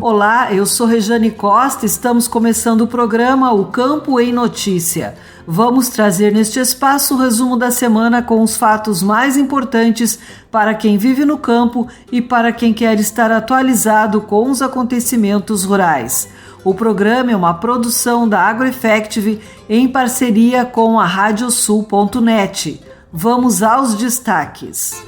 Olá, eu sou Rejane Costa, estamos começando o programa O Campo em Notícia. Vamos trazer neste espaço o resumo da semana com os fatos mais importantes para quem vive no campo e para quem quer estar atualizado com os acontecimentos rurais. O programa é uma produção da AgroEffective em parceria com a Radiosul.net. Vamos aos destaques.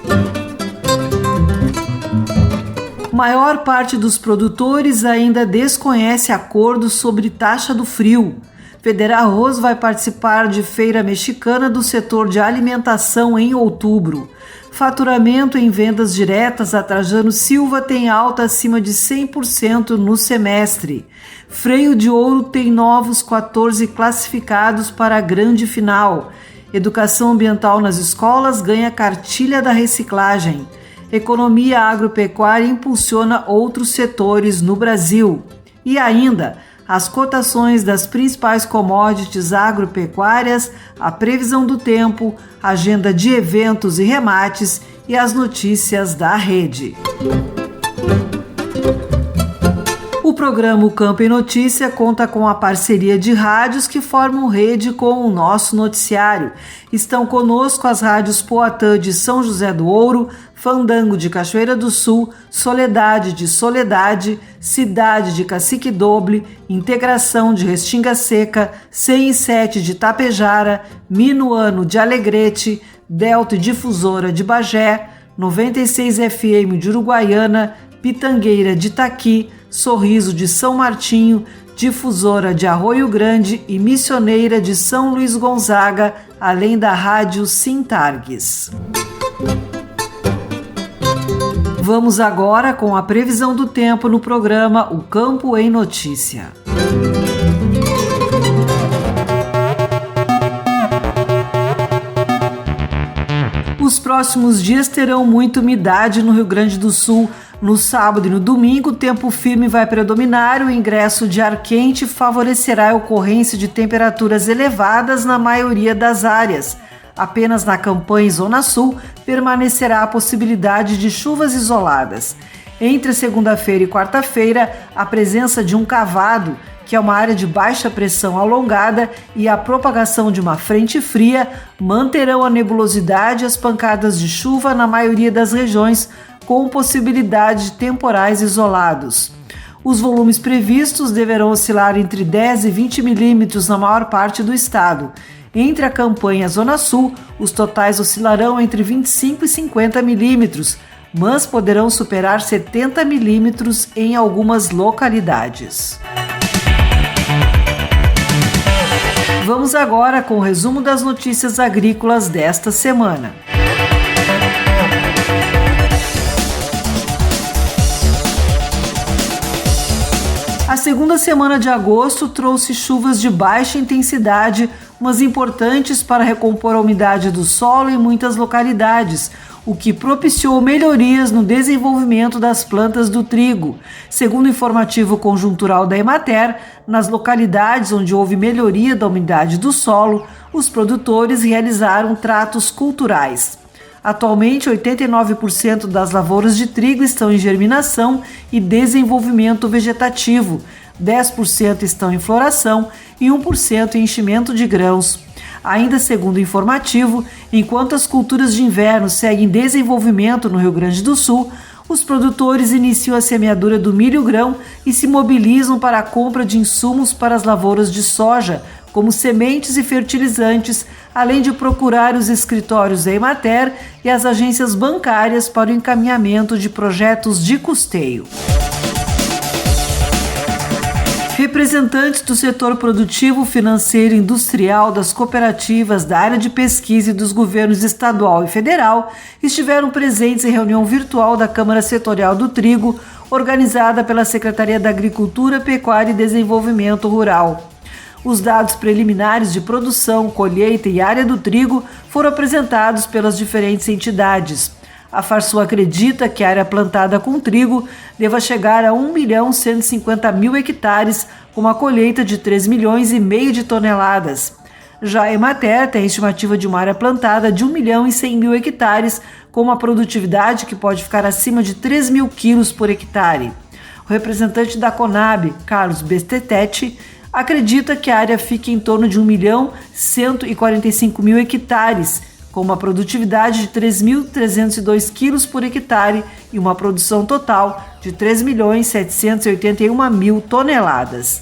Maior parte dos produtores ainda desconhece acordo sobre taxa do frio. Federarroz vai participar de feira mexicana do setor de alimentação em outubro. Faturamento em vendas diretas a Trajano Silva tem alta acima de 100% no semestre. Freio de Ouro tem novos 14 classificados para a grande final. Educação ambiental nas escolas ganha cartilha da reciclagem. Economia agropecuária impulsiona outros setores no Brasil. E ainda, as cotações das principais commodities agropecuárias, a previsão do tempo, agenda de eventos e remates e as notícias da rede. O programa O Campo em Notícia conta com a parceria de rádios que formam rede com o nosso noticiário. Estão conosco as rádios Poatã de São José do Ouro, Fandango de Cachoeira do Sul, Soledade de Soledade, Cidade de Cacique Doble, Integração de Restinga Seca, 107 de Tapejara, Minuano de Alegrete, Delta e Difusora de Bagé, 96 FM de Uruguaiana, Pitangueira de Itaqui, Sorriso de São Martinho, Difusora de Arroio Grande e Missioneira de São Luís Gonzaga, além da rádio Sintargues. Vamos agora com a previsão do tempo no programa O Campo em Notícia. Os próximos dias terão muita umidade no Rio Grande do Sul. No sábado e no domingo, o tempo firme vai predominar, o ingresso de ar quente favorecerá a ocorrência de temperaturas elevadas na maioria das áreas. Apenas na campanha e Zona Sul permanecerá a possibilidade de chuvas isoladas. Entre segunda-feira e quarta-feira, a presença de um cavado, que é uma área de baixa pressão alongada, e a propagação de uma frente fria manterão a nebulosidade e as pancadas de chuva na maioria das regiões, com possibilidade de temporais isolados. Os volumes previstos deverão oscilar entre 10 e 20 milímetros na maior parte do estado. Entre a campanha e a Zona Sul, os totais oscilarão entre 25 e 50 milímetros, mas poderão superar 70 milímetros em algumas localidades. Vamos agora com o resumo das notícias agrícolas desta semana. A segunda semana de agosto trouxe chuvas de baixa intensidade, mas importantes para recompor a umidade do solo em muitas localidades, o que propiciou melhorias no desenvolvimento das plantas do trigo. Segundo o informativo conjuntural da Emater, nas localidades onde houve melhoria da umidade do solo, os produtores realizaram tratos culturais. Atualmente, 89% das lavouras de trigo estão em germinação e desenvolvimento vegetativo, 10% estão em floração e 1% em enchimento de grãos. Ainda segundo o informativo, enquanto as culturas de inverno seguem em desenvolvimento no Rio Grande do Sul, os produtores iniciam a semeadura do milho-grão e se mobilizam para a compra de insumos para as lavouras de soja, como sementes e fertilizantes, além de procurar os escritórios da Emater e as agências bancárias para o encaminhamento de projetos de custeio. Representantes do setor produtivo, financeiro e industrial, das cooperativas, da área de pesquisa e dos governos estadual e federal estiveram presentes em reunião virtual da Câmara Setorial do Trigo, organizada pela Secretaria da Agricultura, Pecuária e Desenvolvimento Rural. Os dados preliminares de produção, colheita e área do trigo foram apresentados pelas diferentes entidades. A Farsul acredita que a área plantada com trigo deva chegar a 1.150.000 hectares, com uma colheita de 3,5 milhões de toneladas. Já a Emater tem a estimativa de uma área plantada de 1.100.000 hectares, com uma produtividade que pode ficar acima de 3.000 quilos por hectare. O representante da Conab, Carlos Bestetetti, acredita que a área fique em torno de 1.145.000 hectares, com uma produtividade de 3.302 quilos por hectare e uma produção total de 3.781.000 toneladas.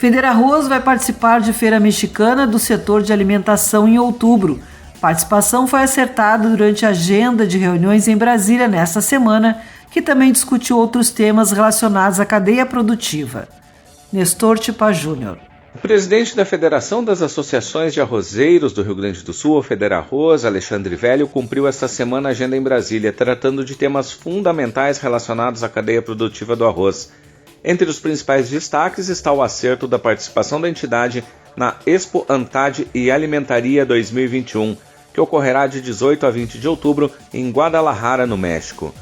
FEDERARROZ vai participar de feira mexicana do setor de alimentação em outubro. A participação foi acertada durante a agenda de reuniões em Brasília nesta semana, que também discutiu outros temas relacionados à cadeia produtiva. Nestor Tipa Júnior. O presidente da Federação das Associações de Arrozeiros do Rio Grande do Sul, FEDERARROZ, Alexandre Velho, cumpriu esta semana a agenda em Brasília, tratando de temas fundamentais relacionados à cadeia produtiva do arroz. Entre os principais destaques está o acerto da participação da entidade na Expo Antad e Alimentaria 2021, que ocorrerá de 18 a 20 de outubro em Guadalajara, no México.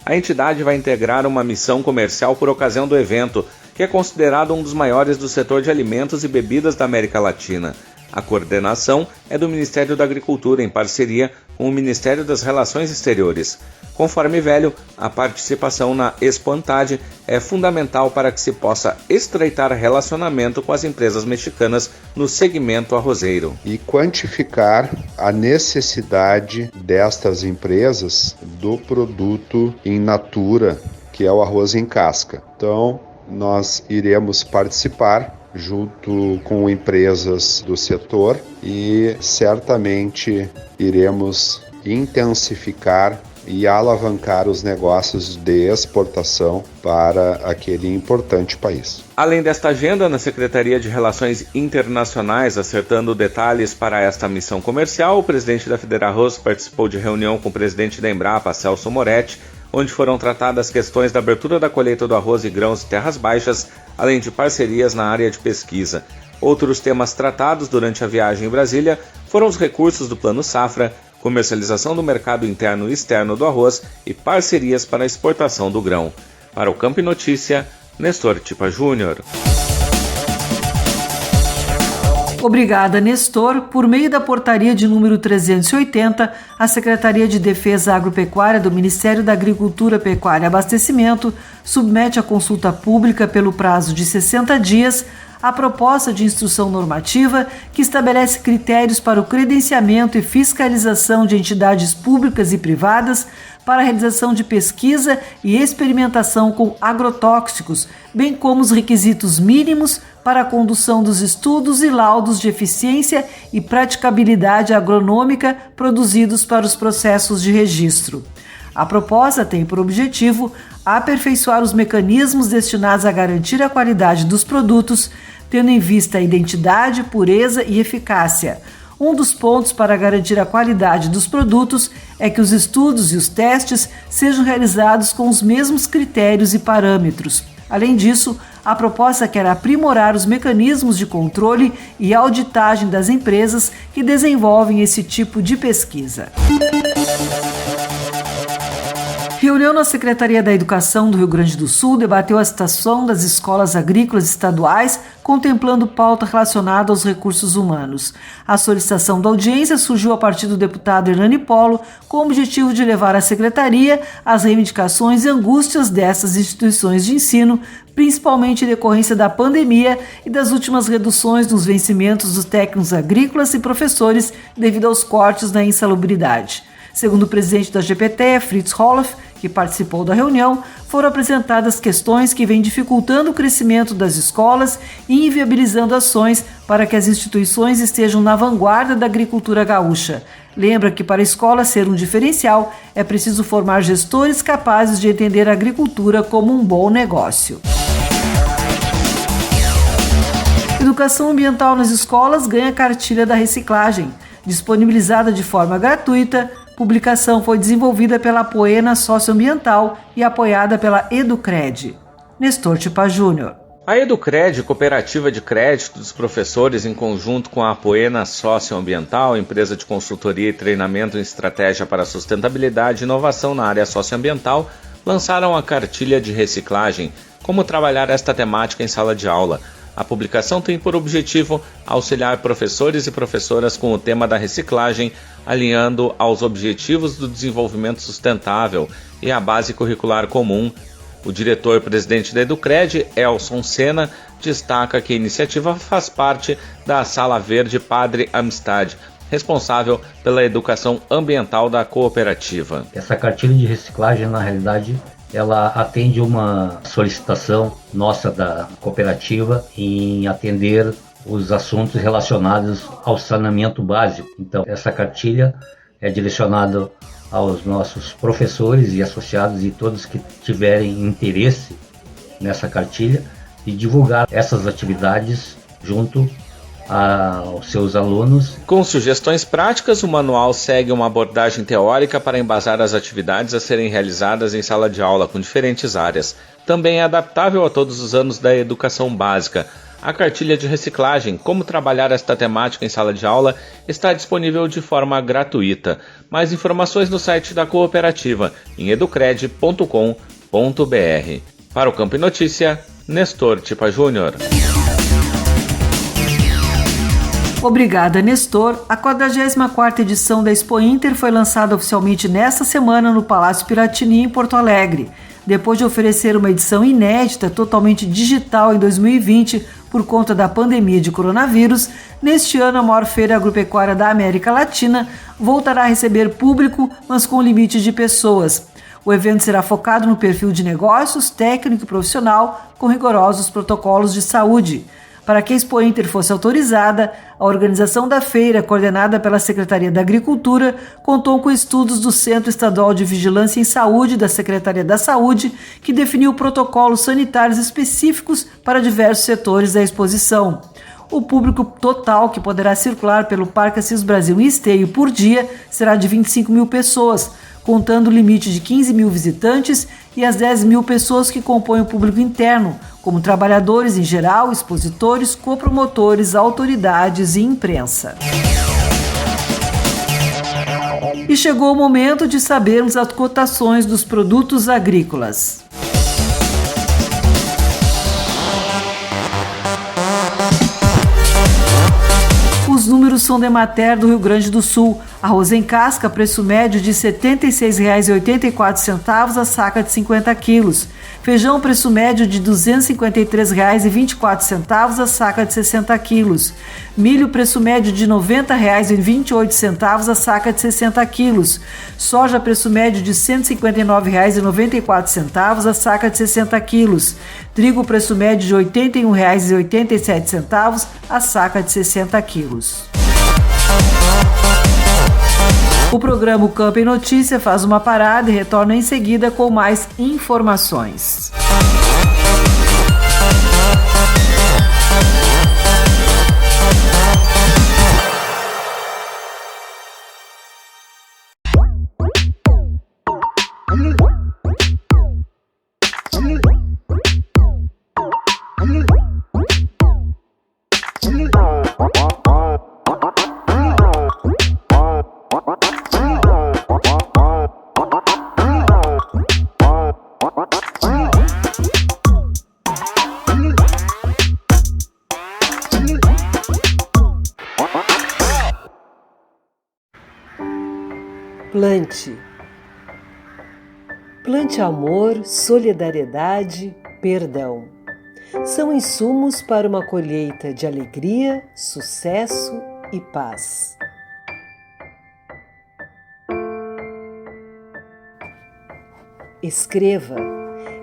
A entidade vai integrar uma missão comercial por ocasião do evento, que é considerado um dos maiores do setor de alimentos e bebidas da América Latina. A coordenação é do Ministério da Agricultura, em parceria com o Ministério das Relações Exteriores. Conforme Velho, a participação na Expo Antad é fundamental para que se possa estreitar relacionamento com as empresas mexicanas no segmento arrozeiro. E quantificar a necessidade destas empresas do produto in natura, que é o arroz em casca. Então, nós iremos participar junto com empresas do setor e certamente iremos intensificar e alavancar os negócios de exportação para aquele importante país. Além desta agenda, na Secretaria de Relações Internacionais, acertando detalhes para esta missão comercial, o presidente da FEDERARROZ participou de reunião com o presidente da Embrapa, Celso Moretti, onde foram tratadas questões da abertura da colheita do arroz e grãos de terras baixas, além de parcerias na área de pesquisa. Outros temas tratados durante a viagem em Brasília foram os recursos do Plano Safra, comercialização do mercado interno e externo do arroz e parcerias para a exportação do grão. Para o Campo e Notícia, Nestor Tipa Júnior. Obrigada, Nestor. Por meio da portaria de número 380, a Secretaria de Defesa Agropecuária do Ministério da Agricultura, Pecuária e Abastecimento submete à consulta pública pelo prazo de 60 dias a proposta de instrução normativa que estabelece critérios para o credenciamento e fiscalização de entidades públicas e privadas para a realização de pesquisa e experimentação com agrotóxicos, bem como os requisitos mínimos para a condução dos estudos e laudos de eficiência e praticabilidade agronômica produzidos para os processos de registro. A proposta tem por objetivo aperfeiçoar os mecanismos destinados a garantir a qualidade dos produtos, tendo em vista a identidade, pureza e eficácia. Um dos pontos para garantir a qualidade dos produtos é que os estudos e os testes sejam realizados com os mesmos critérios e parâmetros. Além disso, a proposta quer aprimorar os mecanismos de controle e auditagem das empresas que desenvolvem esse tipo de pesquisa. Reunião na Secretaria da Educação do Rio Grande do Sul debateu a situação das escolas agrícolas estaduais, contemplando pauta relacionada aos recursos humanos. A solicitação da audiência surgiu a partir do deputado Hernani Polo, com o objetivo de levar à Secretaria as reivindicações e angústias dessas instituições de ensino, principalmente em decorrência da pandemia e das últimas reduções nos vencimentos dos técnicos agrícolas e professores devido aos cortes na insalubridade. Segundo o presidente da GPT, Fritz Roloff, que participou da reunião, foram apresentadas questões que vêm dificultando o crescimento das escolas e inviabilizando ações para que as instituições estejam na vanguarda da agricultura gaúcha. Lembra que para a escola ser um diferencial, é preciso formar gestores capazes de entender a agricultura como um bom negócio. Educação ambiental nas escolas ganha cartilha da reciclagem. Disponibilizada de forma gratuita, publicação foi desenvolvida pela Apoena Socioambiental e apoiada pela Educred. Nestor Tipa Júnior. A Educred, cooperativa de crédito dos professores, em conjunto com a Apoena Socioambiental, empresa de consultoria e treinamento em estratégia para sustentabilidade e inovação na área socioambiental, lançaram a cartilha de reciclagem, como trabalhar esta temática em sala de aula. A publicação tem por objetivo auxiliar professores e professoras com o tema da reciclagem, alinhando aos objetivos do desenvolvimento sustentável e à base curricular comum. O diretor-presidente da Educred, Elson Sena, destaca que a iniciativa faz parte da Sala Verde Padre Amistad, responsável pela educação ambiental da cooperativa. Essa cartilha de reciclagem, na realidade, ela atende uma solicitação nossa da cooperativa em atender os assuntos relacionados ao saneamento básico. Então, essa cartilha é direcionada aos nossos professores e associados e todos que tiverem interesse nessa cartilha e divulgar essas atividades junto aos seus alunos. Com sugestões práticas, o manual segue uma abordagem teórica para embasar as atividades a serem realizadas em sala de aula com diferentes áreas. Também é adaptável a todos os anos da educação básica. A cartilha de reciclagem, como trabalhar esta temática em sala de aula, está disponível de forma gratuita. Mais informações no site da cooperativa, em educred.com.br. Para o Campo e Notícia, Nestor Tipa Júnior. Obrigada, Nestor. A 44ª edição da Expo Inter foi lançada oficialmente nesta semana no Palácio Piratini, em Porto Alegre. Depois de oferecer uma edição inédita, totalmente digital em 2020, por conta da pandemia de coronavírus, neste ano a maior feira agropecuária da América Latina voltará a receber público, mas com limite de pessoas. O evento será focado no perfil de negócios, técnico e profissional, com rigorosos protocolos de saúde. Para que a Expo Inter fosse autorizada, a organização da feira, coordenada pela Secretaria da Agricultura, contou com estudos do Centro Estadual de Vigilância em Saúde da Secretaria da Saúde, que definiu protocolos sanitários específicos para diversos setores da exposição. O público total que poderá circular pelo Parque Assis Brasil em esteio por dia será de 25 mil pessoas, contando o limite de 15 mil visitantes e as 10 mil pessoas que compõem o público interno, como trabalhadores em geral, expositores, copromotores, autoridades e imprensa. E chegou o momento de sabermos as cotações dos produtos agrícolas. Os números são da Emater do Rio Grande do Sul. Arroz em casca, preço médio de R$ 76,84 a saca de 50 quilos. Feijão, preço médio de R$ 253,24 a saca de 60 quilos. Milho, preço médio de R$ 90,28 a saca de 60 quilos. Soja, preço médio de R$ 159,94 a saca de 60 quilos. Trigo, preço médio de R$ 81,87 a saca de 60 quilos. O programa Campo em Notícia faz uma parada e retorna em seguida com mais informações. Plante. Plante amor, solidariedade, perdão. São insumos para uma colheita de alegria, sucesso e paz. Escreva.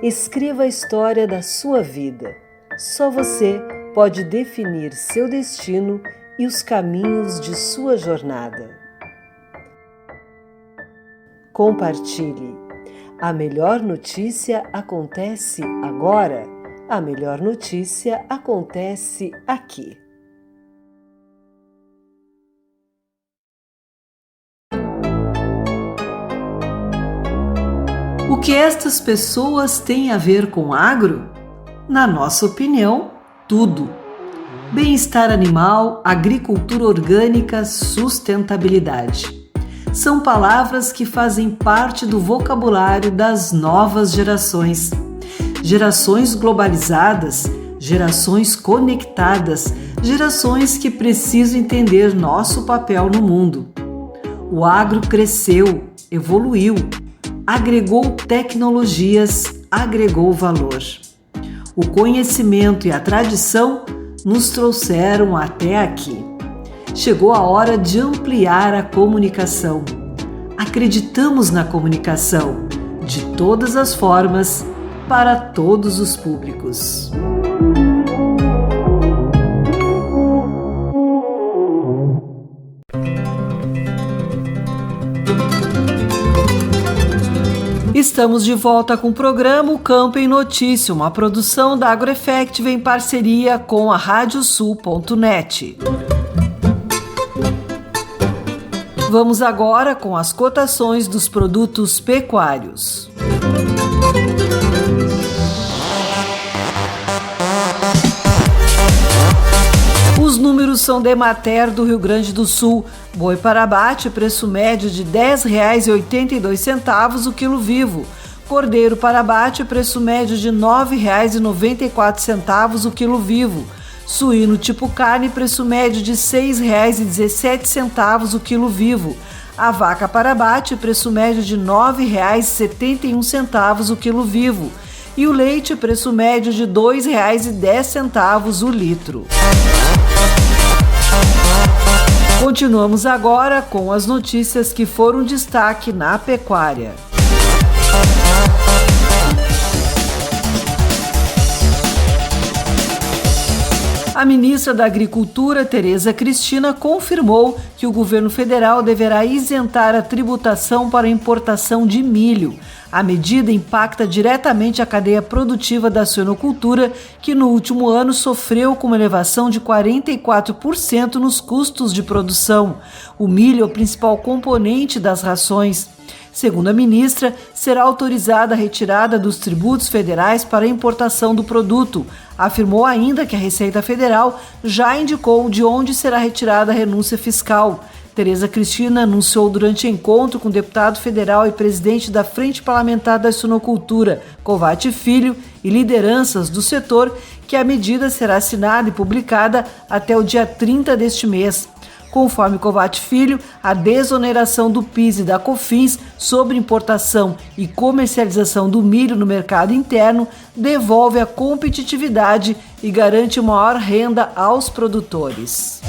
Escreva a história da sua vida. Só você pode definir seu destino e os caminhos de sua jornada. Compartilhe. A melhor notícia acontece agora. A melhor notícia acontece aqui. O que estas pessoas têm a ver com agro? Na nossa opinião, tudo. Bem-estar animal, agricultura orgânica, sustentabilidade. São palavras que fazem parte do vocabulário das novas gerações. Gerações globalizadas, Gerações conectadas, gerações que precisam entender nosso papel no mundo. O agro cresceu, evoluiu, agregou tecnologias, agregou valor. O conhecimento e a tradição nos trouxeram até aqui. Chegou a hora de ampliar a comunicação. Acreditamos na comunicação, de todas as formas, para todos os públicos. Estamos de volta com o programa O Campo em Notícia, uma produção da AgroEffective em parceria com a Radiosul.net. Vamos agora com as cotações dos produtos pecuários. Os números são da Emater do Rio Grande do Sul. Boi para abate, preço médio de R$ 10,82 o quilo vivo. Cordeiro para abate, preço médio de R$ 9,94 o quilo vivo. Suíno tipo carne, preço médio de R$ 6,17 o quilo vivo. A vaca para abate, preço médio de R$ 9,71 o quilo vivo. E o leite, preço médio de R$ 2,10 o litro. Continuamos agora com as notícias que foram destaque na pecuária. A ministra da Agricultura, Tereza Cristina, confirmou que o governo federal deverá isentar a tributação para a importação de milho. A medida impacta diretamente a cadeia produtiva da suinocultura, que no último ano sofreu com uma elevação de 44% nos custos de produção. O milho é o principal componente das rações. Segundo a ministra, será autorizada a retirada dos tributos federais para a importação do produto. Afirmou ainda que a Receita Federal já indicou de onde será retirada a renúncia fiscal. Tereza Cristina anunciou durante encontro com o deputado federal e presidente da Frente Parlamentar da Suinocultura, Covatti Filho, e lideranças do setor, que a medida será assinada e publicada até o dia 30 deste mês. Conforme Covatti Filho, a desoneração do PIS e da COFINS sobre importação e comercialização do milho no mercado interno devolve a competitividade e garante maior renda aos produtores.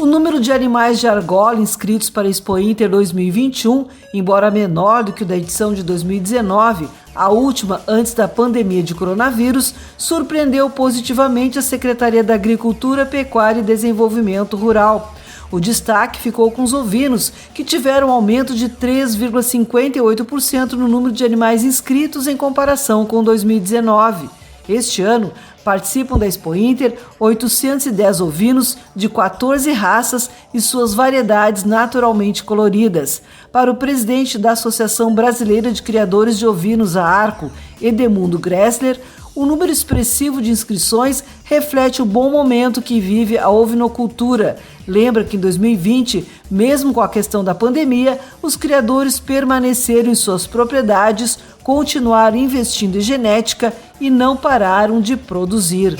O número de animais de argola inscritos para a Expo Inter 2021, embora menor do que o da edição de 2019, a última antes da pandemia de coronavírus, surpreendeu positivamente a Secretaria da Agricultura, Pecuária e Desenvolvimento Rural. O destaque ficou com os ovinos, que tiveram um aumento de 3,58% no número de animais inscritos em comparação com 2019. Este ano, participam da Expo Inter 810 ovinos de 14 raças e suas variedades naturalmente coloridas. Para o presidente da Associação Brasileira de Criadores de Ovinos, a ARCO, Edemundo Gressler, o número expressivo de inscrições reflete o bom momento que vive a ovinocultura. Lembra que em 2020, mesmo com a questão da pandemia, os criadores permaneceram em suas propriedades, continuaram investindo em genética e não pararam de produzir.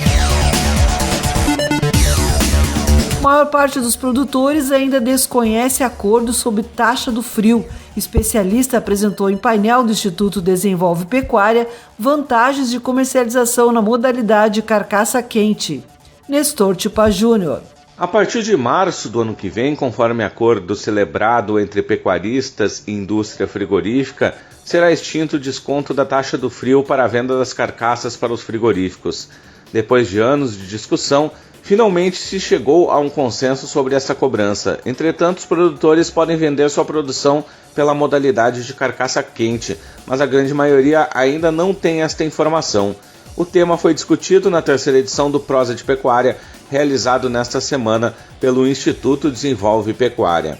A maior parte dos produtores ainda desconhece acordo sobre taxa do frio. Especialista apresentou em painel do Instituto Desenvolve Pecuária vantagens de comercialização na modalidade carcaça quente. Nestor Tipa Júnior. A partir de março do ano que vem, conforme acordo celebrado entre pecuaristas e indústria frigorífica, será extinto o desconto da taxa do frio para a venda das carcaças para os frigoríficos. Depois de anos de discussão, finalmente se chegou a um consenso sobre essa cobrança. Entretanto, os produtores podem vender sua produção pela modalidade de carcaça quente, mas a grande maioria ainda não tem esta informação. O tema foi discutido na terceira edição do Prosa de Pecuária, realizado nesta semana pelo Instituto Desenvolve Pecuária.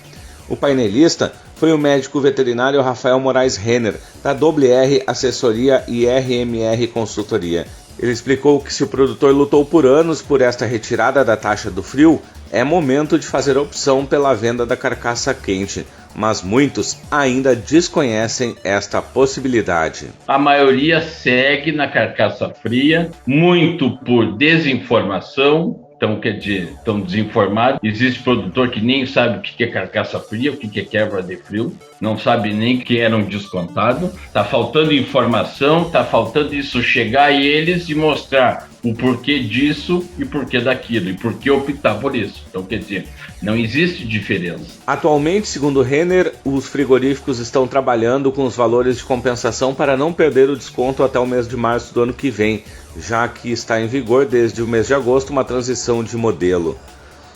O painelista foi o médico veterinário Rafael Moraes Renner, da WR Assessoria e RMR Consultoria. Ele explicou que se o produtor lutou por anos por esta retirada da taxa do frio, é momento de fazer opção pela venda da carcaça quente, mas muitos ainda desconhecem esta possibilidade. A maioria segue na carcaça fria, muito por desinformação. Então, quer dizer, estão desinformados. Existe produtor que nem sabe o que é carcaça fria, o que é quebra de frio, não sabe nem que era um descontado. Está faltando informação, está faltando isso chegar a eles e mostrar o porquê disso e porquê daquilo, e porquê optar por isso. Então, quer dizer, não existe diferença. Atualmente, segundo Renner, os frigoríficos estão trabalhando com os valores de compensação para não perder o desconto até o mês de março do ano que vem, já que está em vigor desde o mês de agosto uma transição de modelo.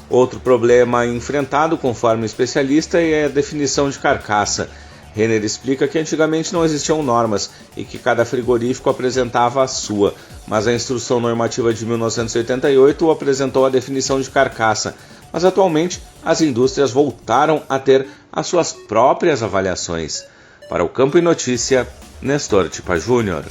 Outro problema enfrentado, conforme o especialista, é a definição de carcaça. Renner explica que antigamente não existiam normas e que cada frigorífico apresentava a sua, mas a Instrução Normativa de 1988 apresentou a definição de carcaça. Mas atualmente as indústrias voltaram a ter as suas próprias avaliações. Para o Campo e Notícia, Nestor Tipa Júnior.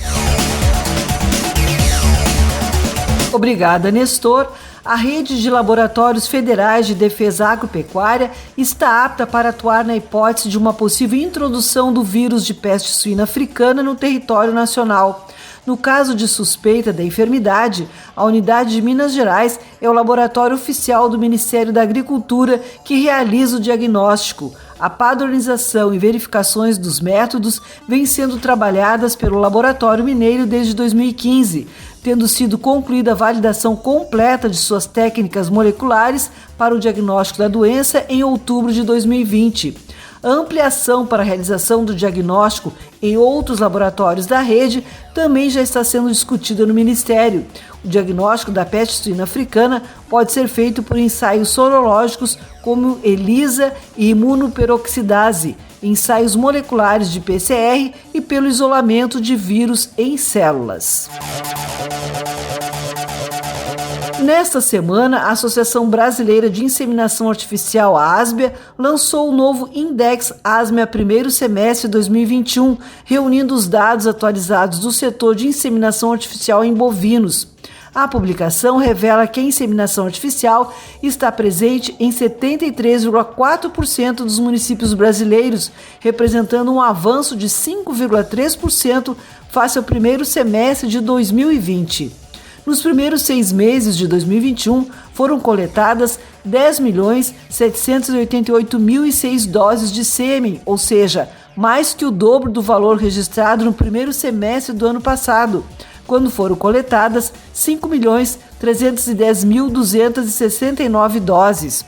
Obrigada, Nestor. A rede de laboratórios federais de defesa agropecuária está apta para atuar na hipótese de uma possível introdução do vírus de peste suína africana no território nacional. No caso de suspeita da enfermidade, a unidade de Minas Gerais é o laboratório oficial do Ministério da Agricultura que realiza o diagnóstico. A padronização e verificações dos métodos vêm sendo trabalhadas pelo Laboratório Mineiro desde 2015, tendo sido concluída a validação completa de suas técnicas moleculares para o diagnóstico da doença em outubro de 2020. A ampliação para a realização do diagnóstico em outros laboratórios da rede também já está sendo discutida no Ministério. O diagnóstico da peste suína africana pode ser feito por ensaios sorológicos como ELISA e imunoperoxidase, ensaios moleculares de PCR e pelo isolamento de vírus em células. Nesta semana, a Associação Brasileira de Inseminação Artificial, a ASBIA, lançou o novo Index ASMEA primeiro semestre de 2021, reunindo os dados atualizados do setor de inseminação artificial em bovinos. A publicação revela que a inseminação artificial está presente em 73,4% dos municípios brasileiros, representando um avanço de 5,3% face ao primeiro semestre de 2020. Nos primeiros 6 meses de 2021, foram coletadas 10.788.006 doses de sêmen, ou seja, mais que o dobro do valor registrado no primeiro semestre do ano passado, quando foram coletadas 5.310.269 doses.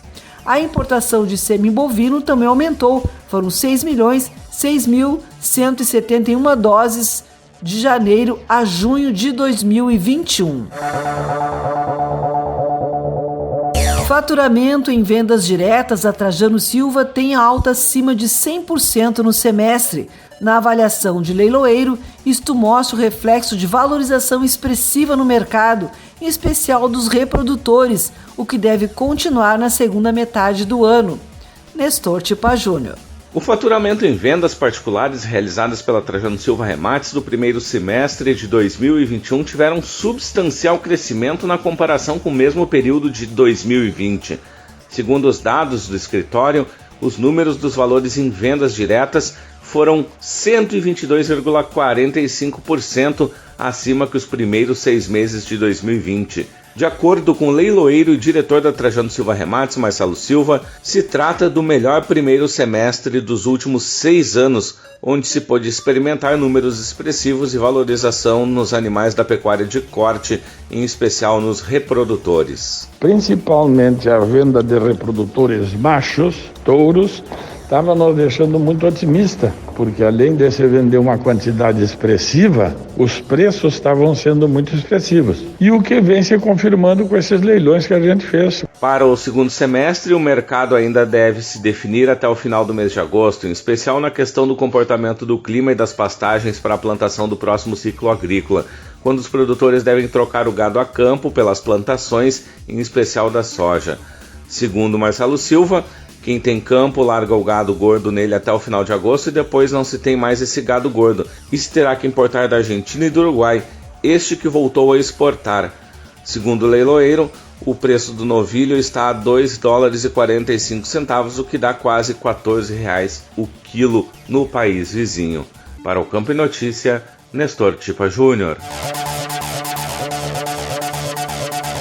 A importação de sêmen bovino também aumentou, foram 6.006.171 doses de janeiro a junho de 2021. Faturamento em vendas diretas a Trajano Silva tem alta acima de 100% no semestre. Na avaliação de leiloeiro, isto mostra o reflexo de valorização expressiva no mercado, em especial dos reprodutores, o que deve continuar na segunda metade do ano. Nestor Tipa Júnior. O faturamento em vendas particulares realizadas pela Trajano Silva Remates do primeiro semestre de 2021 tiveram um substancial crescimento na comparação com o mesmo período de 2020. Segundo os dados do escritório, os números dos valores em vendas diretas foram 122,45% acima que os primeiros 6 meses de 2020. De acordo com o leiloeiro e diretor da Trajano Silva Remates, Marcelo Silva, se trata do melhor primeiro semestre dos últimos 6 anos, onde se pôde experimentar números expressivos e valorização nos animais da pecuária de corte, em especial nos reprodutores. Principalmente a venda de reprodutores machos, touros, estava nos deixando muito otimista, porque além de se vender uma quantidade expressiva, os preços estavam sendo muito expressivos. E o que vem se confirmando com esses leilões que a gente fez. Para o segundo semestre, o mercado ainda deve se definir até o final do mês de agosto, em especial na questão do comportamento do clima e das pastagens para a plantação do próximo ciclo agrícola, quando os produtores devem trocar o gado a campo pelas plantações, em especial da soja. Segundo Marcelo Silva, quem tem campo larga o gado gordo nele até o final de agosto e depois não se tem mais esse gado gordo e se terá que importar da Argentina e do Uruguai, este que voltou a exportar. Segundo o leiloeiro, o preço do novilho está a $2,45, o que dá quase R$14 o quilo no país vizinho. Para o Campo e Notícia, Nestor Tipa Júnior.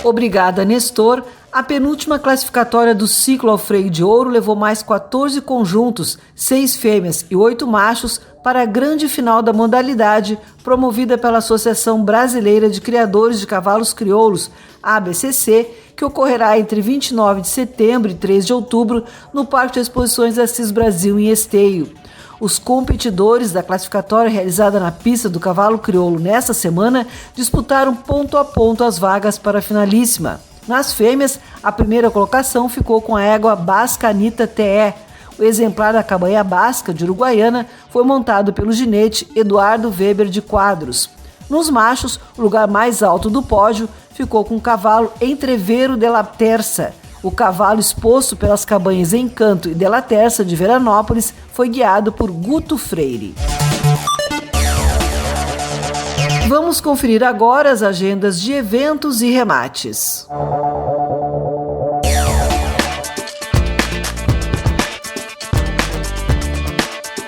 Obrigada, Nestor. A penúltima classificatória do ciclo ao freio de ouro levou mais 14 conjuntos, 6 fêmeas e 8 machos para a grande final da modalidade, promovida pela Associação Brasileira de Criadores de Cavalos Crioulos, ABCC, que ocorrerá entre 29 de setembro e 3 de outubro no Parque de Exposições Assis Brasil, em Esteio. Os competidores da classificatória realizada na pista do Cavalo Crioulo nesta semana disputaram ponto a ponto as vagas para a finalíssima. Nas fêmeas, a primeira colocação ficou com a égua Basca Anitta TE. O exemplar da cabanha basca de Uruguaiana foi montado pelo ginete Eduardo Weber de Quadros. Nos machos, o lugar mais alto do pódio ficou com o cavalo Entrevero de la Terça. O cavalo exposto pelas cabanhas Encanto e de la Terça de Veranópolis foi guiado por Guto Freire. Vamos conferir agora as agendas de eventos e remates.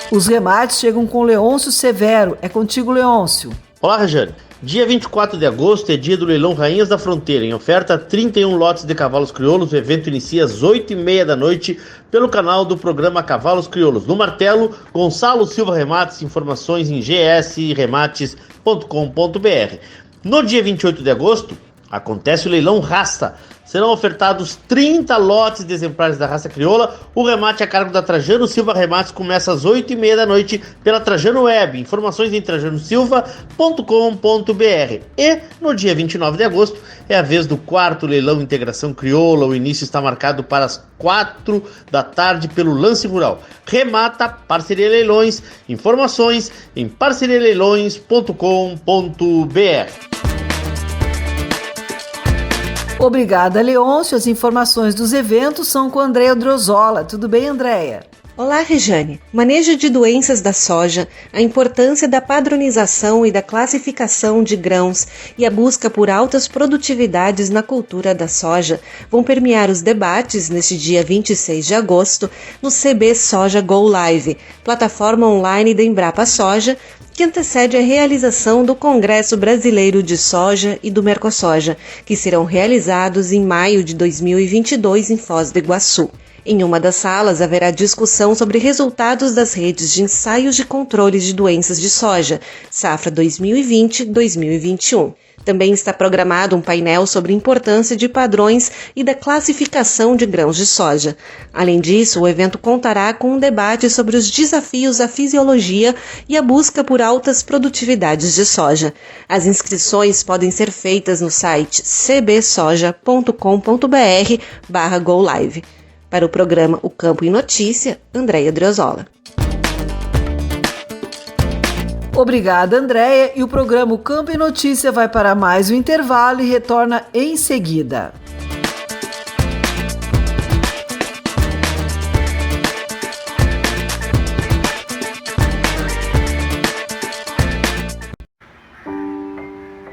Os remates chegam com Leôncio Severo. É contigo, Leôncio. Olá, Rejane. Dia 24 de agosto é dia do leilão Rainhas da Fronteira. Em oferta, 31 lotes de cavalos crioulos. O evento inicia às 8h30 da noite pelo canal do programa Cavalos Crioulos. No martelo, Gonçalo Silva Remates. Informações em gsremates.com.br. No dia 28 de agosto, acontece o leilão Raça. Serão ofertados 30 lotes de exemplares da raça crioula. O remate a cargo da Trajano Silva Remates começa às 8h30 da noite pela Trajano Web. Informações em trajanosilva.com.br. E no dia 29 de agosto é a vez do quarto leilão Integração Crioula. O início está marcado para as 4 da tarde pelo Lance Rural. Remata Parceria Leilões. Informações em parcerialeilões.com.br. Obrigada, Leôncio. As informações dos eventos são com a Andréia Drozola. Tudo bem, Andréia? Olá, Rejane. Manejo de doenças da soja, a importância da padronização e da classificação de grãos e a busca por altas produtividades na cultura da soja vão permear os debates neste dia 26 de agosto no CB Soja Go Live, plataforma online da Embrapa Soja, que antecede a realização do Congresso Brasileiro de Soja e do Mercosoja, que serão realizados em maio de 2022 em Foz do Iguaçu. Em uma das salas haverá discussão sobre resultados das redes de ensaios de controle de doenças de soja, safra 2020-2021. Também está programado um painel sobre a importância de padrões e da classificação de grãos de soja. Além disso, o evento contará com um debate sobre os desafios da fisiologia e a busca por altas produtividades de soja. As inscrições podem ser feitas no site cbsoja.com.br/GoLive. Para o programa O Campo em Notícia, Andréia Drozola. Obrigada, Andréia. E o programa O Campo em Notícia vai para mais um intervalo e retorna em seguida.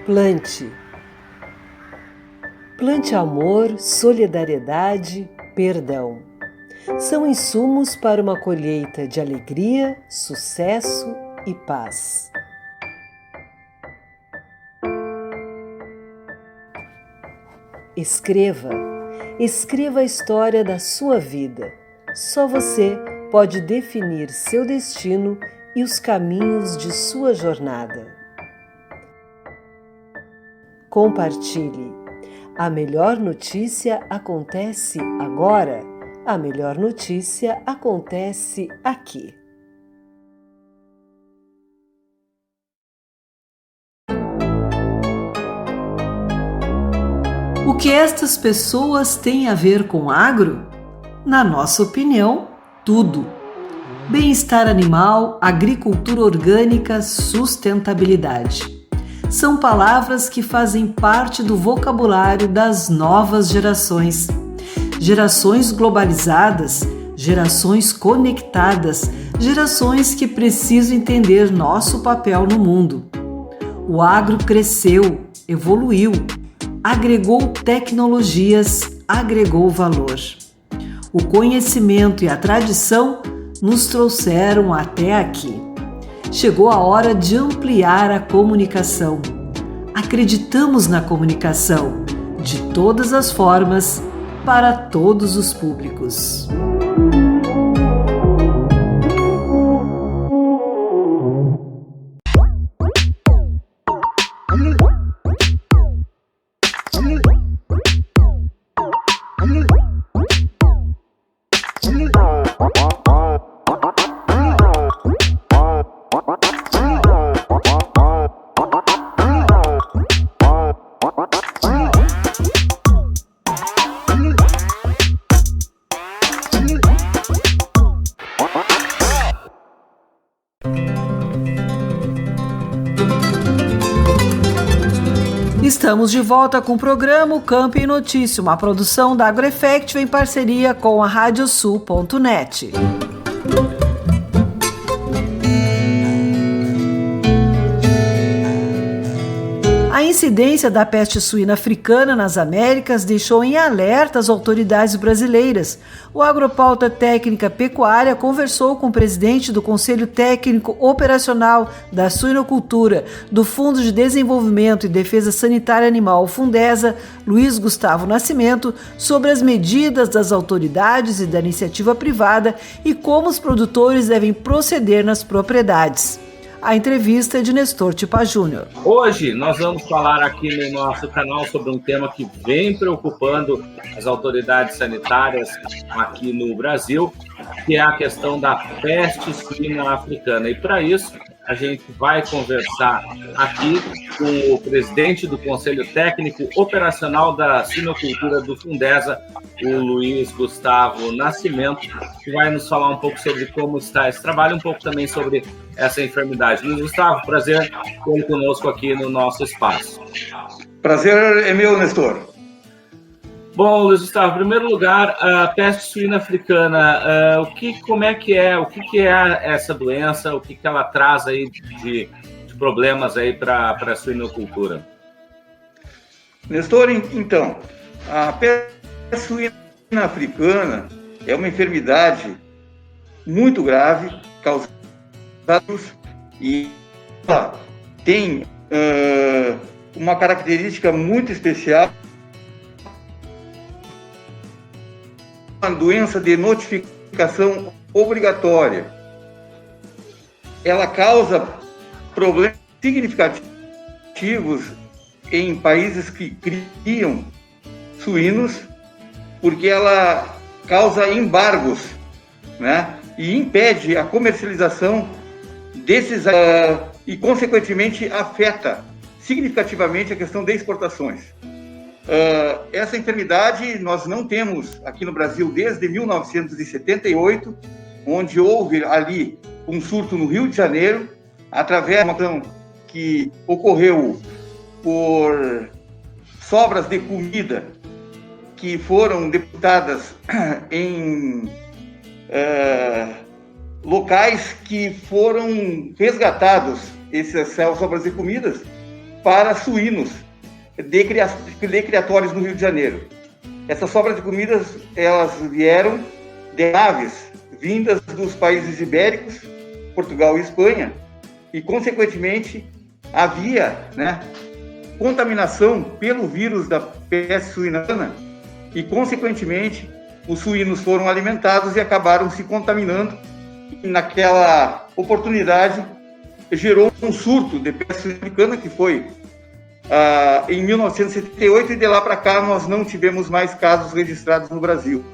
Plante. Plante amor, solidariedade, perdão. São insumos para uma colheita de alegria, sucesso e paz. Escreva a história da sua vida. Só você pode definir seu destino e os caminhos de sua jornada. Compartilhe. A melhor notícia acontece agora. A melhor notícia acontece aqui. O que estas pessoas têm a ver com agro? Na nossa opinião, tudo. Bem-estar animal, agricultura orgânica, sustentabilidade. São palavras que fazem parte do vocabulário das novas gerações. Gerações globalizadas, gerações conectadas, gerações que precisam entender nosso papel no mundo. O agro cresceu, evoluiu. agregou tecnologias, agregou valor. O conhecimento e a tradição nos trouxeram até aqui. Chegou a hora de ampliar a comunicação. Acreditamos na comunicação, de todas as formas, para todos os públicos. Estamos de volta com o programa O Campo em Notícia, uma produção da AgroEffective em parceria com a Radiosul.net. A incidência da peste suína africana nas Américas deixou em alerta as autoridades brasileiras. O Agropauta Técnica Pecuária conversou com o presidente do Conselho Técnico Operacional da Suinocultura do Fundo de Desenvolvimento e Defesa Sanitária Animal Fundesa, Luiz Gustavo Nascimento, sobre as medidas das autoridades e da iniciativa privada e como os produtores devem proceder nas propriedades. A entrevista é de Nestor Tipa Júnior. Hoje nós vamos falar aqui no nosso canal sobre um tema que vem preocupando as autoridades sanitárias aqui no Brasil, que é a questão da peste suína africana. E para isso a gente vai conversar aqui com o presidente do Conselho Técnico Operacional da Suinocultura do Fundesa, o Luiz Gustavo Nascimento, que vai nos falar um pouco sobre como está esse trabalho, um pouco também sobre essa enfermidade. Luiz Gustavo, prazer ter conosco aqui no nosso espaço. Prazer é meu, Nestor. Bom, Luiz Gustavo, em primeiro lugar, a peste suína africana, como é que é essa doença, o que ela traz aí de problemas aí para a suinocultura? Nestor, então, a peste suína africana é uma enfermidade muito grave, causada e ela tem uma característica muito especial, uma doença de notificação obrigatória. Ela causa problemas significativos em países que criam suínos, porque ela causa embargos, né? E impede a comercialização desses e, consequentemente, afeta significativamente a questão de exportações. Essa enfermidade nós não temos aqui no Brasil desde 1978, onde houve ali um surto no Rio de Janeiro, através de uma ação que ocorreu por sobras de comida que foram depositadas em locais que foram resgatados, essas sobras de comidas, para suínos de criatórios no Rio de Janeiro. Essas sobras de comidas, elas vieram de aves vindas dos países ibéricos, Portugal e Espanha, e, consequentemente, havia, né, contaminação pelo vírus da peste suína e, consequentemente, os suínos foram alimentados e acabaram se contaminando. E, naquela oportunidade, gerou um surto de peste suína africana que foi em 1978, e de lá para cá nós não tivemos mais casos registrados no Brasil.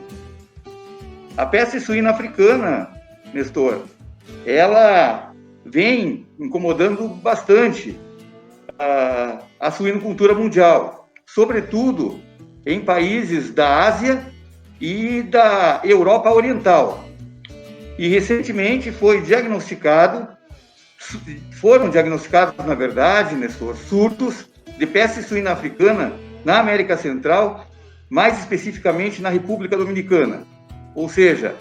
A peste suína africana, Nestor, ela vem incomodando bastante a suinocultura mundial, sobretudo em países da Ásia e da Europa Oriental. E recentemente foram diagnosticados, na verdade, Nestor, surtos de peste suína africana na América Central, mais especificamente na República Dominicana. Ou seja,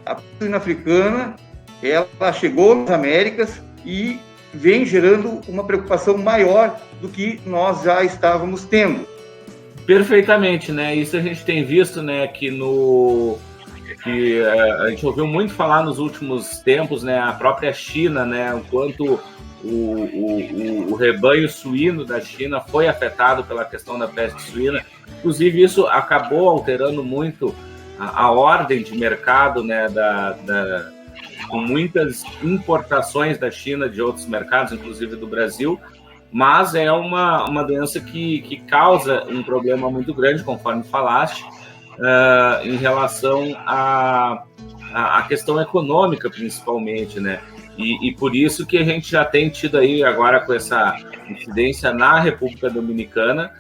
a peste suína africana, ela chegou nas Américas e vem gerando uma preocupação maior do que nós já estávamos tendo. Perfeitamente, né? Isso a gente tem visto, né, que a gente ouviu muito falar nos últimos tempos, né, a própria China, né, o quanto o rebanho suíno da China foi afetado pela questão da peste suína. Inclusive, isso acabou alterando muito a ordem de mercado, né, com muitas importações da China de outros mercados, inclusive do Brasil, mas é uma doença que causa um problema muito grande, conforme falaste, em relação à questão econômica, principalmente, né? E por isso que a gente já tem tido aí agora com essa incidência na República Dominicana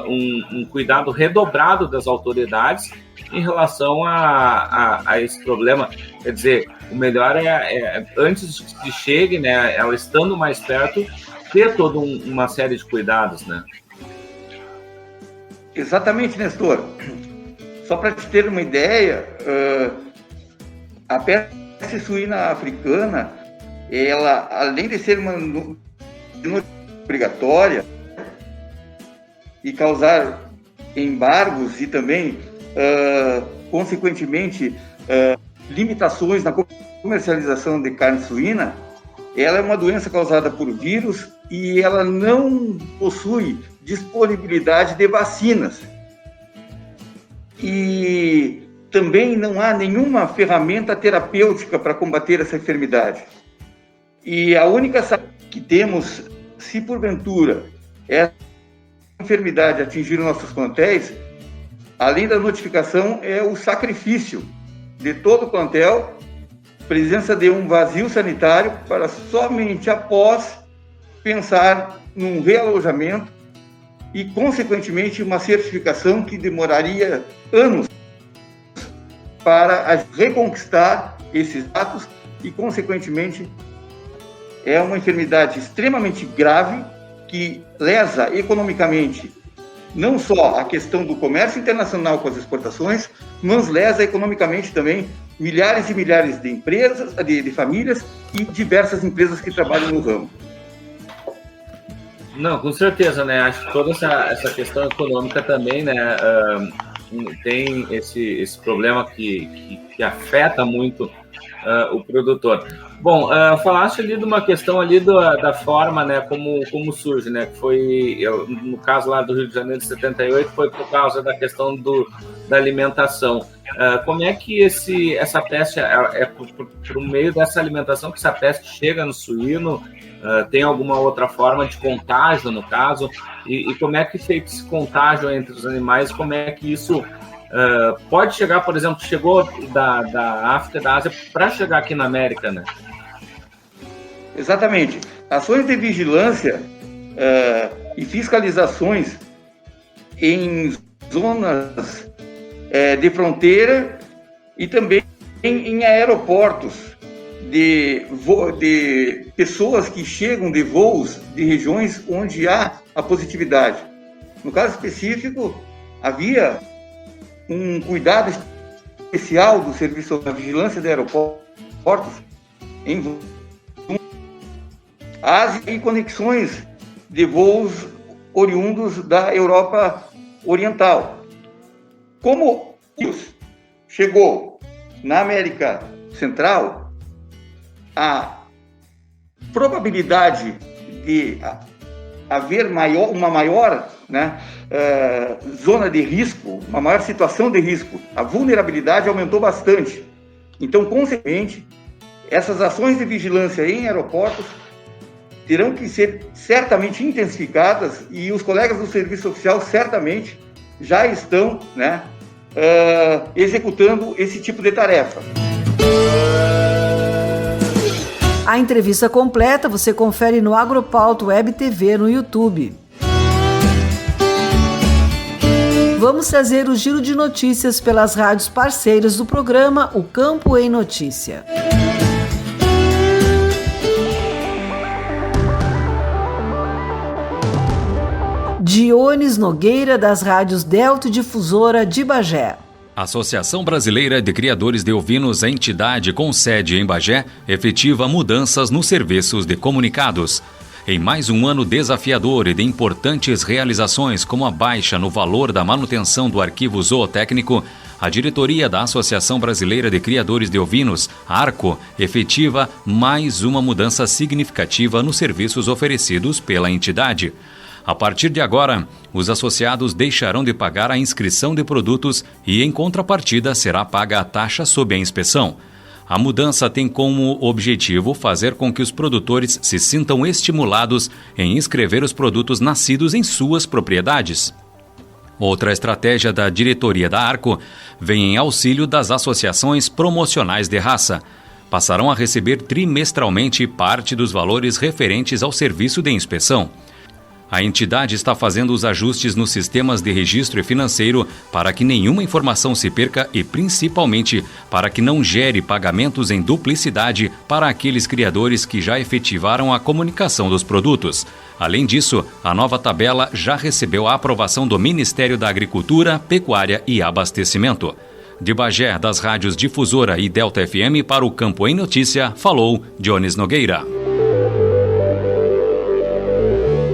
um cuidado redobrado das autoridades em relação a esse problema. Quer dizer, o melhor é antes que chegue, né, ela estando mais perto, ter toda uma série de cuidados, né? Exatamente, Nestor. Só para te ter uma ideia, a peste suína africana, ela, além de ser uma obrigatória e causar embargos e também, consequentemente, limitações na comercialização de carne suína, ela é uma doença causada por vírus e ela não possui disponibilidade de vacinas. E também não há nenhuma ferramenta terapêutica para combater essa enfermidade. E a única saída que temos, se porventura essa enfermidade atingir os nossos plantéis, além da notificação, é o sacrifício de todo o plantel, presença de um vazio sanitário, para somente após pensar num realojamento e, consequentemente, uma certificação que demoraria anos para reconquistar esses dados e, consequentemente, é uma enfermidade extremamente grave que lesa economicamente não só a questão do comércio internacional com as exportações, mas lesa economicamente também milhares e milhares de empresas, de famílias e diversas empresas que trabalham no ramo. Não, com certeza, né? Acho que toda essa questão econômica também, né, tem esse problema que afeta muito o produtor. Bom, falaste ali de uma questão ali da forma, né, como surge, né, que foi, no caso lá do Rio de Janeiro de 78, foi por causa da questão da alimentação. Como é que essa peste, é por meio dessa alimentação que essa peste chega no suíno? Tem alguma outra forma de contágio, no caso? E como é que feito esse contágio entre os animais? Como é que isso pode chegar, por exemplo, chegou da África, da Ásia, para chegar aqui na América, né? Exatamente. Ações de vigilância e fiscalizações em zonas de fronteira e também em aeroportos de pessoas que chegam de voos de regiões onde há a positividade. No caso específico, havia um cuidado especial do Serviço da Vigilância de Aeroportos em Ásia e conexões de voos oriundos da Europa Oriental. Como isso chegou na América Central, a probabilidade de haver uma maior, né, zona de risco, uma maior situação de risco, a vulnerabilidade aumentou bastante. Então, consequentemente, essas ações de vigilância em aeroportos terão que ser certamente intensificadas e os colegas do Serviço Oficial certamente já estão, né, executando esse tipo de tarefa. A entrevista completa você confere no Agropauta Web TV no YouTube. Vamos fazer o giro de notícias pelas rádios parceiras do programa O Campo em Notícia. Dionis Nogueira, das rádios Delta Difusora de Bagé. A Associação Brasileira de Criadores de Ovinos, a entidade com sede em Bagé, efetiva mudanças nos serviços de comunicados. Em mais um ano desafiador e de importantes realizações, como a baixa no valor da manutenção do arquivo zootécnico, a diretoria da Associação Brasileira de Criadores de Ovinos, ARCO, efetiva mais uma mudança significativa nos serviços oferecidos pela entidade. A partir de agora, os associados deixarão de pagar a inscrição de produtos e, em contrapartida, será paga a taxa sob a inspeção. A mudança tem como objetivo fazer com que os produtores se sintam estimulados em inscrever os produtos nascidos em suas propriedades. Outra estratégia da diretoria da ARCO vem em auxílio das associações promocionais de raça. Passarão a receber trimestralmente parte dos valores referentes ao serviço de inspeção. A entidade está fazendo os ajustes nos sistemas de registro e financeiro para que nenhuma informação se perca e, principalmente, para que não gere pagamentos em duplicidade para aqueles criadores que já efetivaram a comunicação dos produtos. Além disso, a nova tabela já recebeu a aprovação do Ministério da Agricultura, Pecuária e Abastecimento. De Bagé, das rádios Difusora e Delta FM para o Campo em Notícia, falou Jones Nogueira.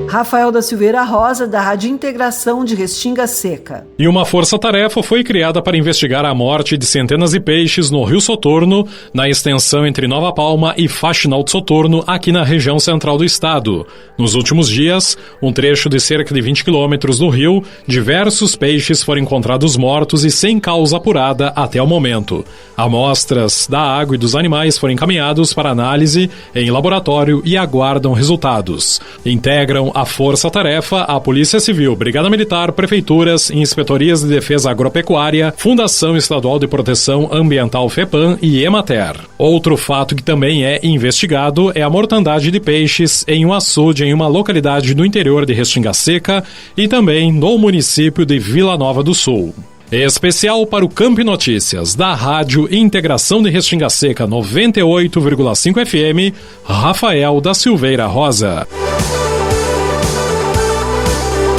Rafael da Silveira Rosa, da Rádio Integração de Restinga Seca. E uma força-tarefa foi criada para investigar a morte de centenas de peixes no Rio Soturno, na extensão entre Nova Palma e Faxinal de Soturno, aqui na região central do estado. Nos últimos dias, um trecho de cerca de 20 quilômetros do rio, diversos peixes foram encontrados mortos e sem causa apurada até o momento. Amostras da água e dos animais foram encaminhados para análise em laboratório e aguardam resultados. Integram a força-tarefa a Polícia Civil, Brigada Militar, Prefeituras, Inspetorias de Defesa Agropecuária, Fundação Estadual de Proteção Ambiental FEPAM e Emater. Outro fato que também é investigado é a mortandade de peixes em um açude em uma localidade do interior de Restinga Seca e também no município de Vila Nova do Sul. Especial para o Campo Notícias, da Rádio Integração de Restinga Seca 98,5 FM, Rafael da Silveira Rosa.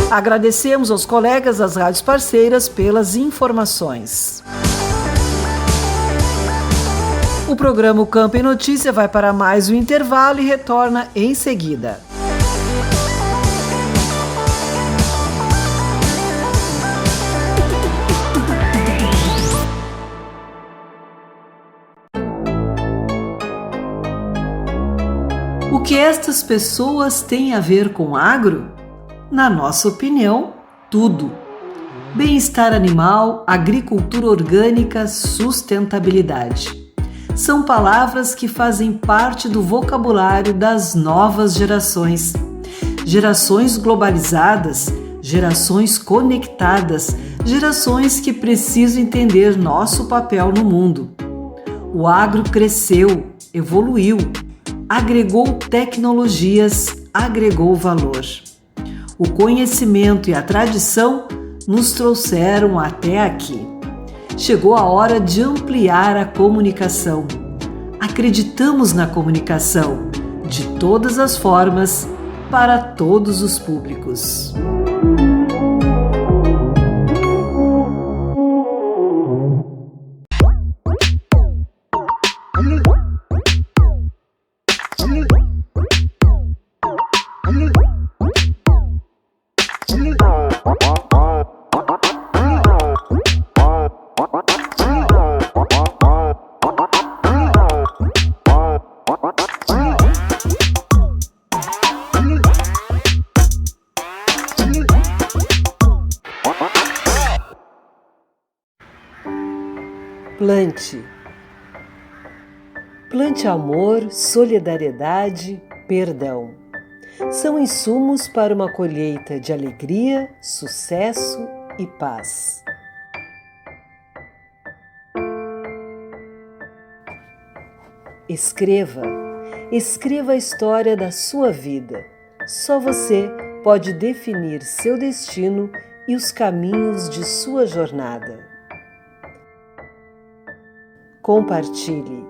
Agradecemos aos colegas das rádios parceiras pelas informações. O programa Campo em Notícia vai para mais um intervalo e retorna em seguida. O que estas pessoas têm a ver com agro? Na nossa opinião, tudo. Bem-estar animal, agricultura orgânica, sustentabilidade. São palavras que fazem parte do vocabulário das novas gerações. Gerações globalizadas, gerações conectadas, gerações que precisam entender nosso papel no mundo. O agro cresceu, evoluiu, agregou tecnologias, agregou valor. O conhecimento e a tradição nos trouxeram até aqui. Chegou a hora de ampliar a comunicação. Acreditamos na comunicação, de todas as formas, para todos os públicos. Plante. Plante amor, solidariedade, perdão. São insumos para uma colheita de alegria, sucesso e paz. Escreva. Escreva a história da sua vida. Só você pode definir seu destino e os caminhos de sua jornada. Compartilhe.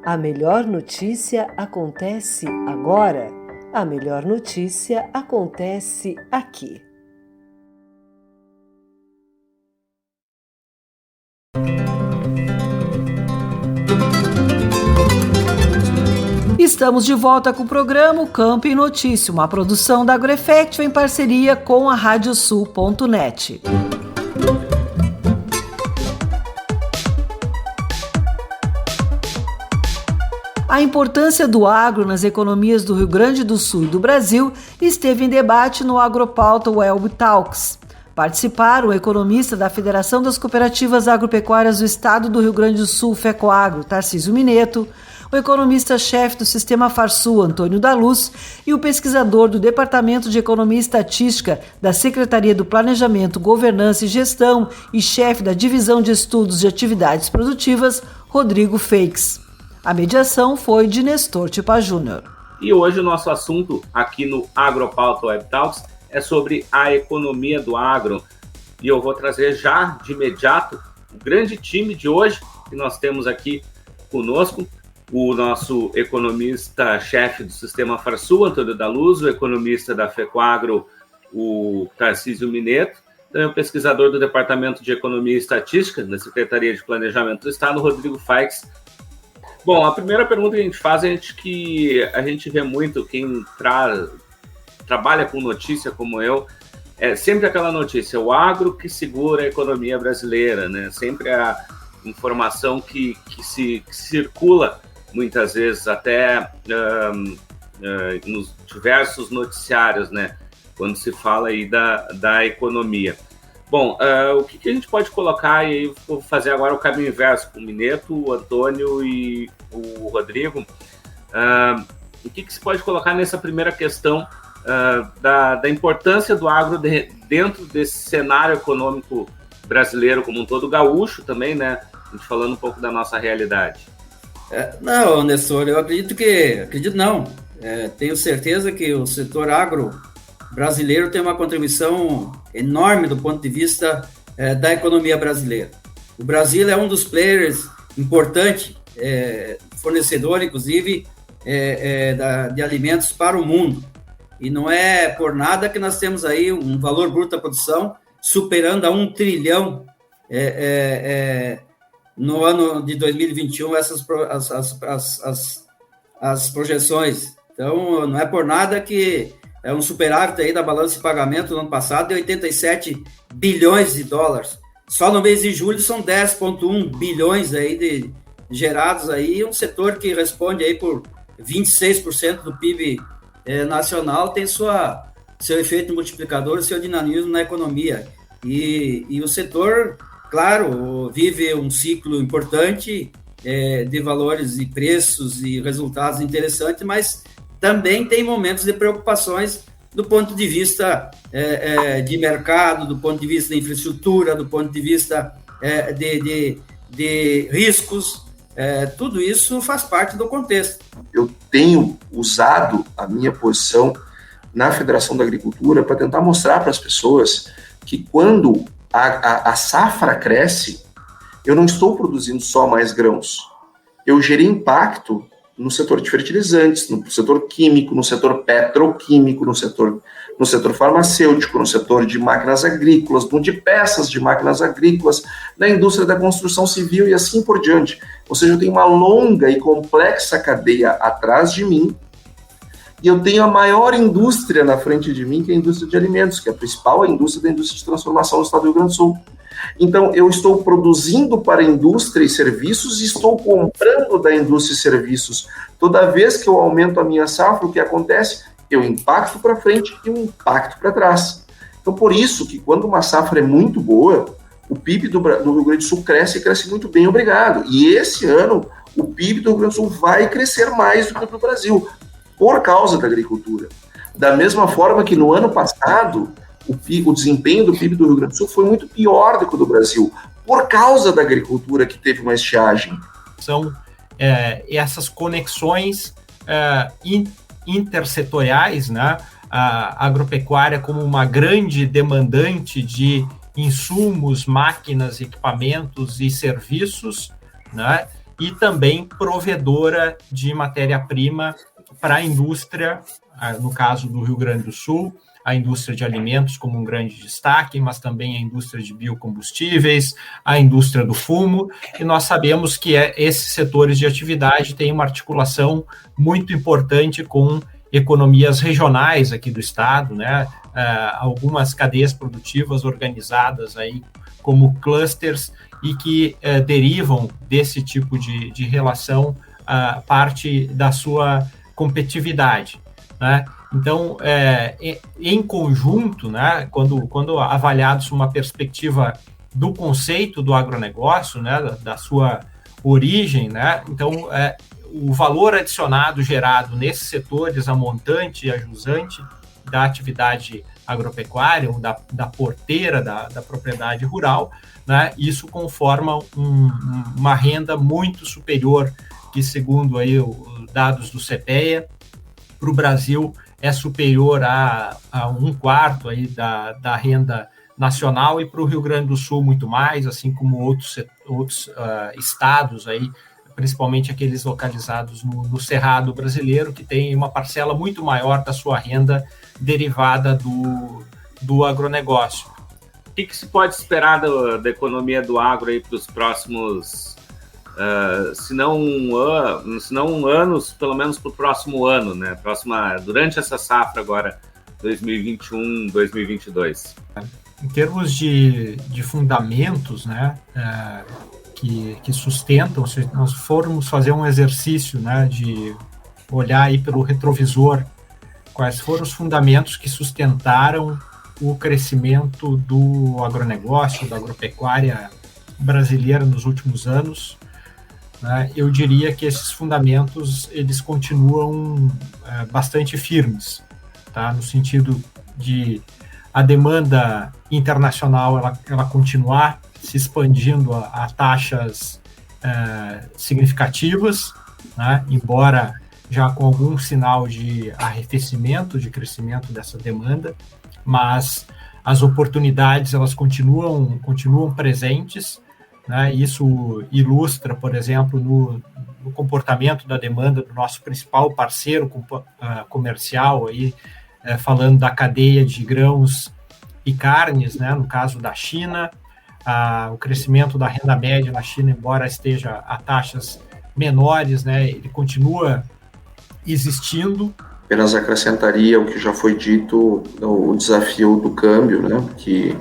A melhor notícia acontece agora. A melhor notícia acontece aqui. Estamos de volta com o programa Campo em Notícia, uma produção da AgroEffective em parceria com a Radiosul.net. A importância do agro nas economias do Rio Grande do Sul e do Brasil esteve em debate no Agropauta Web Talks. Participaram o economista da Federação das Cooperativas Agropecuárias do Estado do Rio Grande do Sul, FECOAGRO, Tarcísio Mineto, o economista-chefe do Sistema Farsul, Antônio da Luz, e o pesquisador do Departamento de Economia e Estatística da Secretaria do Planejamento, Governança e Gestão e chefe da Divisão de Estudos de Atividades Produtivas, Rodrigo Feix. A mediação foi de Nestor Tipa Júnior. E hoje o nosso assunto aqui no Agropauta Web Talks é sobre a economia do agro. E eu vou trazer já de imediato o grande time de hoje que nós temos aqui conosco. O nosso economista-chefe do Sistema Farsul, Antônio da Luz, o economista da FECOAGRO, o Tarcísio Mineto, também o pesquisador do Departamento de Economia e Estatística da Secretaria de Planejamento do Estado, Rodrigo Feix. Bom, a primeira pergunta que a gente faz é que a gente vê muito quem trabalha com notícia como eu, é sempre aquela notícia, o agro que segura a economia brasileira, né? Sempre a informação que circula muitas vezes até nos diversos noticiários, né, quando se fala aí da economia. Bom, o que a gente pode colocar, e aí vou fazer agora o caminho inverso com o Mineto, o Antônio e o Rodrigo, o que se pode colocar nessa primeira questão da importância do agro dentro desse cenário econômico brasileiro como um todo, gaúcho também, né, a gente falando um pouco da nossa realidade. Não, Nestor, eu tenho certeza que o setor agro brasileiro tem uma contribuição enorme do ponto de vista da economia brasileira. O Brasil é um dos players importantes, fornecedor, inclusive, de alimentos para o mundo. E não é por nada que nós temos aí um valor bruto da produção superando a 1 trilhão no ano de 2021, as projeções. Então, não é por nada que é um superávit aí da balança de pagamento no ano passado de 87 bilhões de dólares. Só no mês de julho são 10,1 bilhões aí gerados aí, um setor que responde aí por 26% do PIB nacional, tem seu efeito multiplicador, seu dinamismo na economia. E o setor, claro, vive um ciclo importante de valores e preços e resultados interessantes, mas também tem momentos de preocupações do ponto de vista de mercado, do ponto de vista da infraestrutura, do ponto de vista de riscos. Tudo isso faz parte do contexto. Eu tenho usado a minha posição na Federação da Agricultura para tentar mostrar para as pessoas que quando a safra cresce, eu não estou produzindo só mais grãos. Eu gerei impacto no setor de fertilizantes, no setor químico, no setor petroquímico, no setor farmacêutico, no setor de máquinas agrícolas, de peças de máquinas agrícolas, na indústria da construção civil e assim por diante. Ou seja, eu tenho uma longa e complexa cadeia atrás de mim e eu tenho a maior indústria na frente de mim, que é a indústria de alimentos, que é a principal indústria da indústria de transformação do estado do Rio Grande do Sul. Então, eu estou produzindo para a indústria e serviços e estou comprando da indústria e serviços. Toda vez que eu aumento a minha safra, o que acontece? Eu impacto para frente e um impacto para trás. Então, por isso que quando uma safra é muito boa, o PIB do Rio Grande do Sul cresce e cresce muito bem, obrigado. E esse ano, o PIB do Rio Grande do Sul vai crescer mais do que o do Brasil, por causa da agricultura. Da mesma forma que no ano passado, o desempenho do PIB do Rio Grande do Sul foi muito pior do que o do Brasil, por causa da agricultura que teve uma estiagem. São essas conexões intersetoriais, né? A agropecuária como uma grande demandante de insumos, máquinas, equipamentos e serviços, né? E também provedora de matéria-prima para a indústria, no caso do Rio Grande do Sul, a indústria de alimentos como um grande destaque, mas também a indústria de biocombustíveis, a indústria do fumo, e nós sabemos que esses setores de atividade têm uma articulação muito importante com economias regionais aqui do estado, né? Algumas cadeias produtivas organizadas aí como clusters e que derivam desse tipo de relação parte da sua competitividade, né? Então, em conjunto, né, quando avaliados uma perspectiva do conceito do agronegócio, né, da sua origem, né, então o valor adicionado gerado nesses setores, a montante e a jusante da atividade agropecuária, ou da porteira da propriedade rural, né, isso conforma uma renda muito superior, que segundo aí os dados do CPEA, para o Brasil é superior a 1/4 aí da renda nacional, e para o Rio Grande do Sul muito mais, assim como outros estados aí, principalmente aqueles localizados no Cerrado brasileiro, que tem uma parcela muito maior da sua renda derivada do agronegócio. O que se pode esperar da economia do agro aí para os próximos, se não anos, pelo menos para o próximo ano, né? Durante essa safra agora, 2021, 2022? Em termos de fundamentos, né, que sustentam, se nós formos fazer um exercício, né, de olhar aí pelo retrovisor, quais foram os fundamentos que sustentaram o crescimento do agronegócio, da agropecuária brasileira nos últimos anos, né, eu diria que esses fundamentos eles continuam bastante firmes, tá, no sentido de a demanda internacional ela continuar se expandindo a taxas significativas, né, embora já com algum sinal de arrefecimento, de crescimento dessa demanda, mas as oportunidades elas continuam presentes, né? Isso ilustra, por exemplo, no comportamento da demanda do nosso principal parceiro comercial, aí, falando da cadeia de grãos e carnes, né? No caso da China, o crescimento da renda média na China, embora esteja a taxas menores, né? Ele continua existindo. Apenas acrescentaria o que já foi dito, o desafio do câmbio, né? Que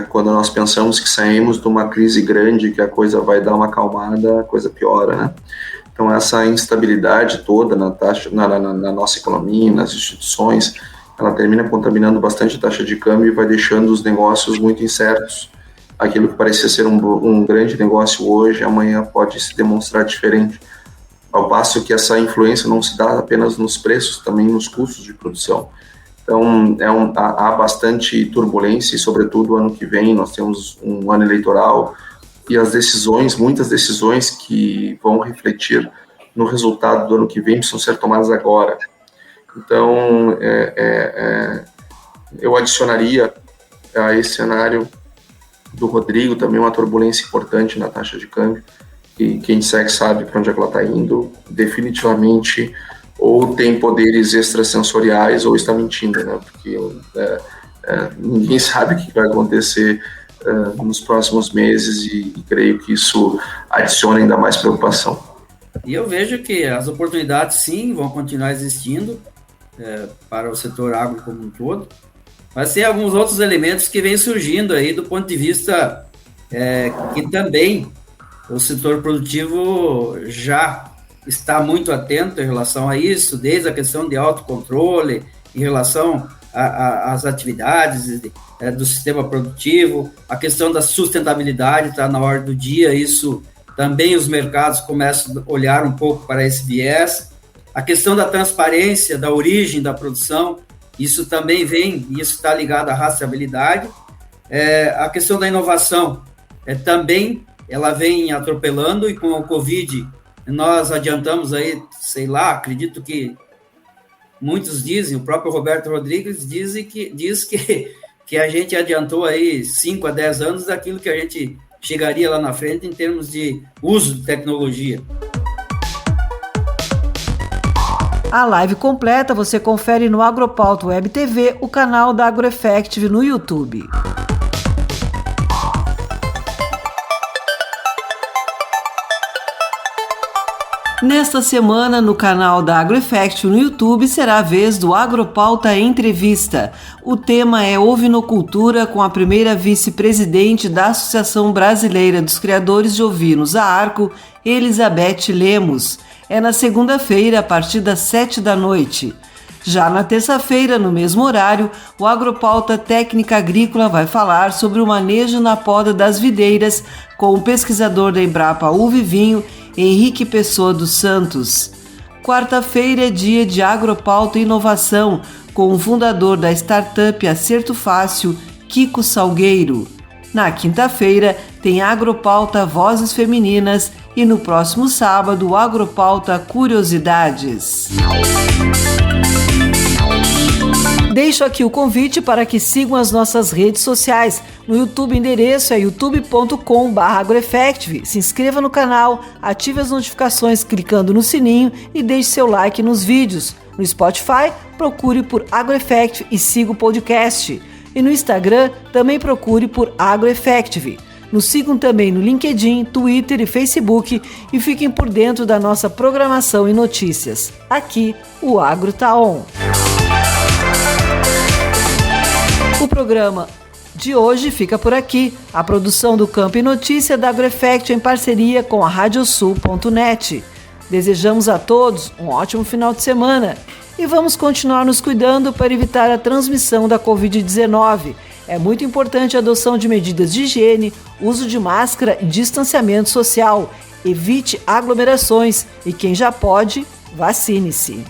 quando nós pensamos que saímos de uma crise grande, que a coisa vai dar uma acalmada, a coisa piora, né? Então essa instabilidade toda na nossa economia, nas instituições, ela termina contaminando bastante a taxa de câmbio e vai deixando os negócios muito incertos. Aquilo que parecia ser um grande negócio hoje, amanhã pode se demonstrar diferente. Ao passo que essa influência não se dá apenas nos preços, também nos custos de produção. Então, há bastante turbulência, e sobretudo o ano que vem nós temos um ano eleitoral, e muitas decisões que vão refletir no resultado do ano que vem precisam ser tomadas agora. Então, eu adicionaria a esse cenário do Rodrigo também uma turbulência importante na taxa de câmbio, e quem segue sabe para onde é que ela está indo, definitivamente ou tem poderes extrasensoriais ou está mentindo, né? Porque ninguém sabe o que vai acontecer nos próximos meses, e creio que isso adiciona ainda mais preocupação. E eu vejo que as oportunidades sim vão continuar existindo para o setor agro como um todo, mas tem alguns outros elementos que vêm surgindo aí do ponto de vista que também o setor produtivo já está muito atento em relação a isso, desde a questão de autocontrole, em relação às atividades do sistema produtivo, a questão da sustentabilidade está na ordem do dia, isso também os mercados começam a olhar um pouco para esse viés, a questão da transparência, da origem da produção, isso também vem, e isso está ligado à rastreabilidade, a questão da inovação, também ela vem atropelando, e com o Covid nós adiantamos aí, sei lá, acredito que muitos dizem, o próprio Roberto Rodrigues diz que a gente adiantou aí 5 a 10 anos daquilo que a gente chegaria lá na frente em termos de uso de tecnologia. A live completa você confere no Agropauta Web TV, o canal da AgroEffective no YouTube. Nesta semana, no canal da AgroEffective no YouTube, será a vez do Agropauta Entrevista. O tema é ovinocultura, com a primeira vice-presidente da Associação Brasileira dos Criadores de Ovinos, a ARCO, Elizabeth Lemos. É na segunda-feira, a partir das 19h. Já na terça-feira, no mesmo horário, o Agropauta Técnica Agrícola vai falar sobre o manejo na poda das videiras com o pesquisador da Embrapa Uva e Vinho, Henrique Pessoa dos Santos. Quarta-feira é dia de Agropauta Inovação, com o fundador da startup Acerto Fácil, Kiko Salgueiro. Na quinta-feira tem Agropauta Vozes Femininas e no próximo sábado o Agropauta Curiosidades. Deixo aqui o convite para que sigam as nossas redes sociais. No YouTube, o endereço é youtube.com/agroeffective. Se inscreva no canal, ative as notificações clicando no sininho e deixe seu like nos vídeos. No Spotify, procure por AgroEffective e siga o podcast. E no Instagram, também procure por AgroEffective. Nos sigam também no LinkedIn, Twitter e Facebook e fiquem por dentro da nossa programação e notícias. Aqui, o Agro tá on. O programa de hoje fica por aqui. A produção do Campo e Notícia da AgroEffective em parceria com a Radiosul.net. Desejamos a todos um ótimo final de semana e vamos continuar nos cuidando para evitar a transmissão da Covid-19. É muito importante a adoção de medidas de higiene, uso de máscara e distanciamento social. Evite aglomerações e quem já pode, vacine-se.